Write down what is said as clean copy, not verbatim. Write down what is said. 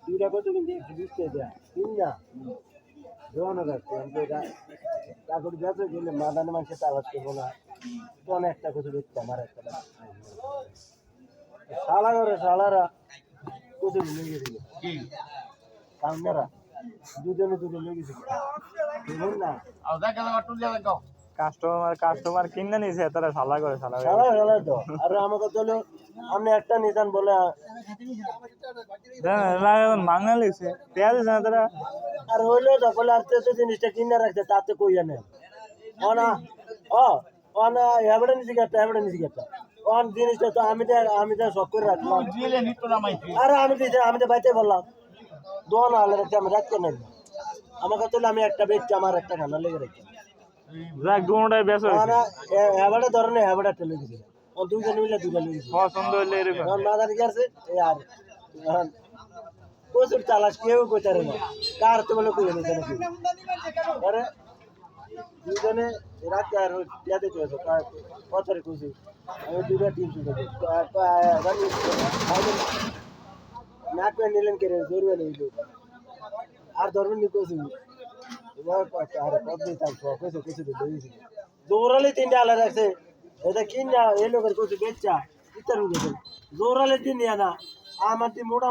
দুইটা কত কিন্তু বুঝতে দেয়া তিন না দোয়ানো যাচ্ছে কাকুর বেঁচে গেলে মাদানে মানুষের আওয়াজ করবো না কোন একটা কিছু দেখতে আমার একটা শালা করে শালারা কত লেগে দিল সামনেরা দুজনে লেগেছে না কাস্টমার কিনে নিছে তারা শালা করে শালা তো আর আমাকে চলো আপনি একটা নিতান বলে মাংনা লিছে পেঁয়াজ দিছে না তারা আর হইলো তখন আর তো জিনিসটা কিনে রাখছে তাতে কইয়া নেই অনা অনা এবারে নিচে গেটা অন জিনিসটা তো আমি তো শখ করে রাখলাম আরে আমি তো বাইতে বললাম দোয়া না হলে আমি রাখতে নেই আমাকে চলে আমি একটা বেচছি আমার একটা খানা লেগে রাখছি দুটাই বেশ এবারে ধরনের এবারে একটা লেগেছে দুইজন মিলে দুইটা লেগেছে পছন্দ হইলে এরকম মাথা ঠিক আছে আর প্রচুর চালাস কেউ কোথারে না কার তো বলে কই নিতে নাকি আরে দুজনে রাতে আর ইয়াতে চলেছে পথরে কইছি আমি দুইটা টিম শুনেছি না করে নিলেন কে জরুরি নেই আর ধরবেন নি কইছি আর কত থাকছো কিছু দিয়েছি জোরালে তিনটা আলাদা রাখছে এটা কিনা এই লোকের কিছু বেচা ইত্যাদি জোরালে তিন না আমার মোটা